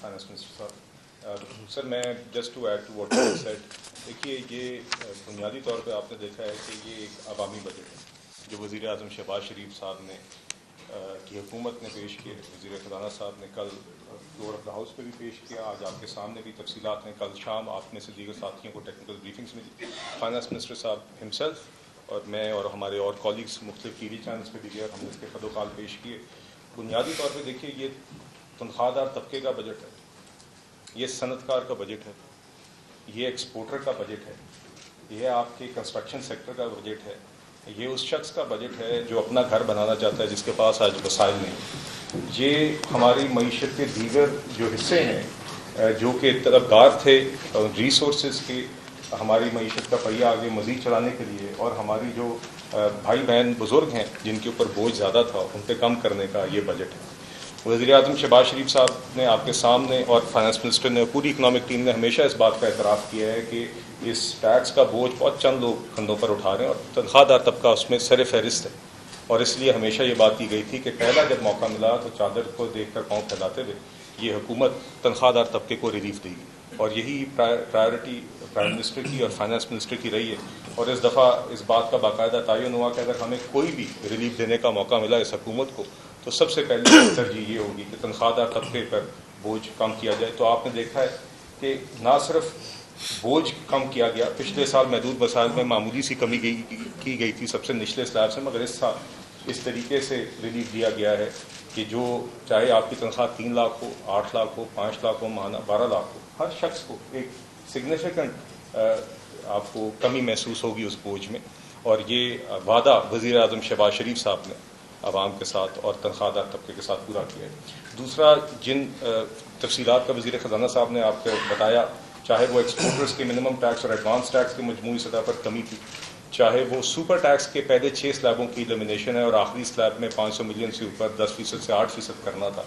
Finance minister صاحب. Sir میں just to add to what you said, دیکھیے یہ بنیادی طور پہ آپ نے دیکھا ہے کہ یہ ایک عوامی بجٹ ہے جو وزیر اعظم شہباز شریف صاحب نے کی حکومت نے پیش کیے. وزیر خزانہ صاحب نے کل فلور آف دا ہاؤس پہ بھی پیش کیا، آج آپ کے سامنے بھی تفصیلات ہیں، کل شام آپ میں سے دیگر ساتھیوں کو ٹیکنیکل بریفنگس ملی. فائنانس منسٹر صاحب ہمسیلف اور میں اور ہمارے اور کالیگس مختلف ٹی وی چینلس پہ بھی گئے، ہم نے اس کے خد و خال پیش کیے. بنیادی طور پہ دیکھیے یہ تنخواہ دار طبقے کا بجٹ ہے، یہ صنعت کار کا بجٹ ہے، یہ ایکسپورٹر کا بجٹ ہے، یہ آپ کے کنسٹرکشن سیکٹر کا بجٹ ہے، یہ اس شخص کا بجٹ ہے جو اپنا گھر بنانا چاہتا ہے جس کے پاس آج وسائل نہیں. یہ ہماری معیشت کے دیگر جو حصے ہیں جو کہ طلبگار تھے ریسورسز کے، ہماری معیشت کا پہیہ آگے مزید چلانے کے لیے، اور ہماری جو بھائی بہن بزرگ ہیں جن کے اوپر بوجھ زیادہ تھا ان پہ کم کرنے کا یہ بجٹ ہے. وزیر اعظم شہباز شریف صاحب نے آپ کے سامنے اور فائنانس منسٹر نے، پوری اکنامک ٹیم نے ہمیشہ اس بات کا اعتراف کیا ہے کہ اس ٹیکس کا بوجھ بہت چند لوگ کندھوں پر اٹھا رہے ہیں اور تنخواہ دار طبقہ اس میں سر فہرست ہے. اور اس لیے ہمیشہ یہ بات کی گئی تھی کہ پہلا جب موقع ملا تو چادر کو دیکھ کر پاؤں پھیلاتے ہوئے یہ حکومت تنخواہ دار طبقے کو ریلیف دے گی، اور یہی پرائرٹی پرائم منسٹر کی اور فائنانس منسٹر کی رہی ہے. اور اس دفعہ اس بات کا باقاعدہ تعین ہوا کہ اگر ہمیں کوئی بھی ریلیف دینے کا موقع ملا اس حکومت کو تو سب سے پہلی ترجیح یہ ہوگی کہ تنخواہ دار طبقے پر بوجھ کم کیا جائے. تو آپ نے دیکھا ہے کہ نہ صرف بوجھ کم کیا گیا، پچھلے سال محدود وسائل میں معمولی سی کمی کی گئی تھی سب سے نچلے سلیب سے، مگر اس سال اس طریقے سے ریلیف دیا گیا ہے کہ جو چاہے آپ کی تنخواہ 3 لاکھ ہو، 8 لاکھ ہو، 5 لاکھ ہو ماہانہ، 12 لاکھ ہو، ہر شخص کو ایک سگنیفیکنٹ آپ کو کمی محسوس ہوگی اس بوجھ میں. اور یہ وعدہ وزیر اعظم شہباز شریف صاحب نے عوام کے ساتھ اور تنخواہ دار طبقے کے ساتھ پورا کیا ہے. دوسرا، جن تفصیلات کا وزیر خزانہ صاحب نے آپ کو بتایا، چاہے وہ ایکسپورٹرز کے منیمم ٹیکس اور ایڈوانس ٹیکس کے مجموعی سطح پر کمی تھی، چاہے وہ سپر ٹیکس کے پہلے 6 سلیبوں کی ایلیمینیشن ہے اور آخری سلیب میں 500 ملین سے اوپر 10% سے 8% کرنا تھا.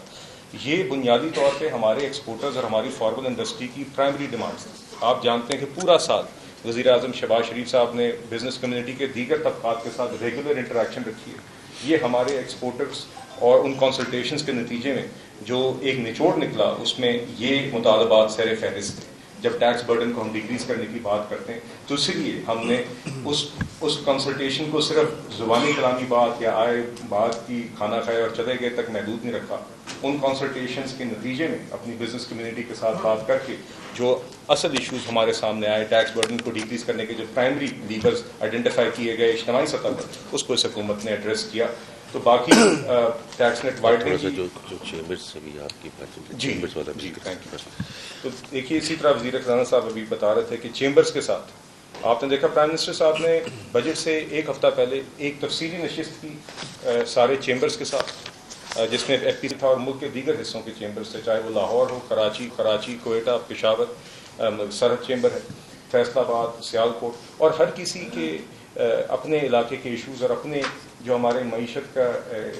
یہ بنیادی طور پہ ہمارے ایکسپورٹرز اور ہماری فارمل انڈسٹری کی پرائمری ڈیمانڈس ہیں. آپ جانتے ہیں کہ پورا سال وزیر اعظم شہباز شریف صاحب نے بزنس کمیونٹی کے دیگر طبقات کے ساتھ ریگولر انٹریکشن رکھی ہے. یہ ہمارے ایکسپورٹرز اور ان کنسلٹیشنز کے نتیجے میں جو ایک نچوڑ نکلا اس میں یہ مطالبات سر فہرست تھے. جب ٹیکس برڈن کو ہم ڈیکریز کرنے کی بات کرتے ہیں تو اسی لیے ہم نے اس کنسلٹیشن کو صرف زبانی کلامی بات یا آئے بات کی کھانا کھائے اور چلے گئے تک محدود نہیں رکھا. ان کنسلٹیشنز کے نتیجے میں اپنی بزنس کمیونٹی کے ساتھ بات کر کے جو اصل ایشوز ہمارے سامنے آئے، ٹیکس برڈن کو ڈیکریز کرنے کے جو پرائمری لیورز آئیڈینٹیفائی کیے گئے اجتماعی سطح پر، اس کو اس حکومت نے ایڈریس کیا. تو باقی ٹیکس نیٹ وائڈنگ جو چیمبرز سے بھی آپ کی بات جی تھینک یو. تو دیکھیے اسی طرح وزیر خزانہ صاحب ابھی بتا رہے تھے کہ چیمبرز کے ساتھ آپ نے دیکھا پرائم منسٹر صاحب نے بجٹ سے ایک ہفتہ پہلے ایک تفصیلی نشست کی سارے چیمبرز کے ساتھ، جس میں ایف پی تھا اور ملک کے دیگر حصوں کے چیمبرز تھے، چاہے وہ لاہور ہو، کراچی، کوئٹہ، پشاور، سرحد چیمبر ہے، فیصل آباد، سیالکوٹ، اور ہر کسی کے اپنے علاقے کے ایشوز اور اپنے جو ہمارے معیشت کا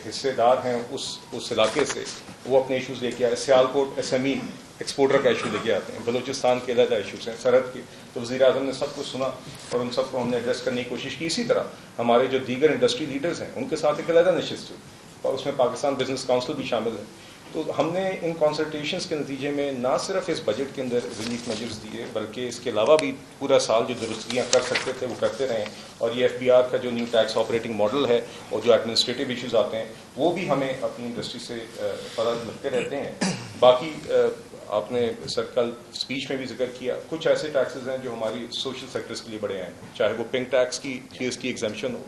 حصے دار ہیں اس علاقے سے وہ اپنے ایشوز لے کے آئے. Sialkot S M E exporter کا ایشو لے کے آتے ہیں، بلوچستان کے علیحدہ ایشوز ہیں، سرحد کے. تو وزیر اعظم نے سب کچھ سنا اور ان سب کو ہم نے ایڈریس کرنے کی کوشش کی. اسی طرح ہمارے جو دیگر انڈسٹری لیڈرز ہیں ان کے ساتھ ایک علیحدہ نشست ہوئی اور اس میں پاکستان بزنس کاؤنسل بھی شامل ہے. تو ہم نے ان کنسلٹیشنز کے نتیجے میں نہ صرف اس بجٹ کے اندر ریلیف میجرز دیے بلکہ اس کے علاوہ بھی پورا سال جو درستگیاں کر سکتے تھے وہ کرتے رہے. اور یہ ایف بی آر کا جو نیو ٹیکس آپریٹنگ ماڈل ہے اور جو ایڈمنسٹریٹو ایشوز آتے ہیں وہ بھی ہمیں اپنی انڈسٹری سے پتہ ملتے رہتے ہیں. باقی آپ نے سر کل اسپیچ میں بھی ذکر کیا، کچھ ایسے ٹیکسز ہیں جو ہماری سوشل سیکٹرز کے لیے بڑے اہم ہیں، چاہے وہ پنک ٹیکس کی جی ایس ٹی ایگزمپشن ہو،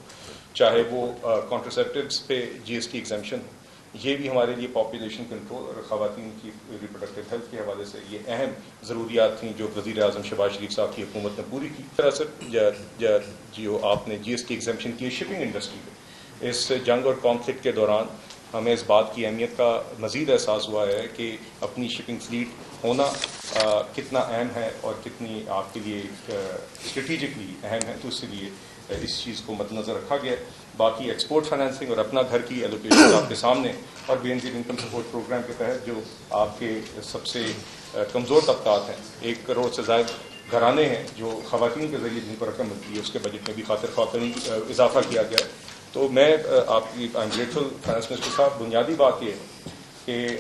چاہے وہ کانٹرسیپٹیوز پہ جی ایس ٹی ایگزمپشن ہو. یہ بھی ہمارے لیے پاپولیشن کنٹرول اور خواتین کی ریپروڈکٹیو ہیلتھ کے حوالے سے یہ اہم ضروریات تھیں جو وزیر اعظم شہباز شریف صاحب کی حکومت نے پوری کی. سر جو آپ نے جی ایس ٹی ایگزمپشن کی شپنگ انڈسٹری پہ، اس جنگ اور کانفلکٹ کے دوران ہمیں اس بات کی اہمیت کا مزید احساس ہوا ہے کہ اپنی شپنگ فلیٹ ہونا کتنا اہم ہے اور کتنی آپ کے لیے اسٹریٹجکلی اہم ہے. تو اس لیے اس چیز کو مد نظر رکھا گیا. باقی ایکسپورٹ فائنینسنگ اور اپنا گھر کی ایلوکیشن آپ کے سامنے، اور بے نظیر انکم سپورٹ پروگرام کے تحت جو آپ کے سب سے کمزور طبقات ہیں، 1 کروڑ سے زائد گھرانے ہیں جو خواتین کے ذریعے جن پر رقم ملتی ہے، اس کے بجٹ میں بھی خاطر خواطری اضافہ کیا گیا ہے. تو میں آپ کی I am grateful finance minister صاحب. بنیادی بات یہ ہے کہ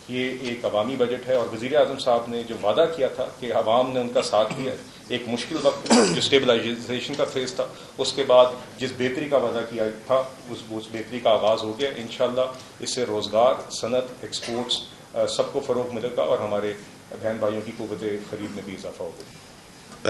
یہ ایک عوامی بجٹ ہے، اور وزیر اعظم صاحب نے جو وعدہ کیا تھا کہ عوام نے ان کا ساتھ دیا، ایک مشکل وقت جو اسٹیبلائزیشن کا فیز تھا، اس کے بعد جس بہتری کا وعدہ کیا تھا اس بہتری کا آغاز ہو گیا. انشاءاللہ اس سے روزگار، صنعت، ایکسپورٹس سب کو فروغ ملے گا، اور ہمارے بہن بھائیوں کی قوت خرید میں بھی اضافہ ہوگا.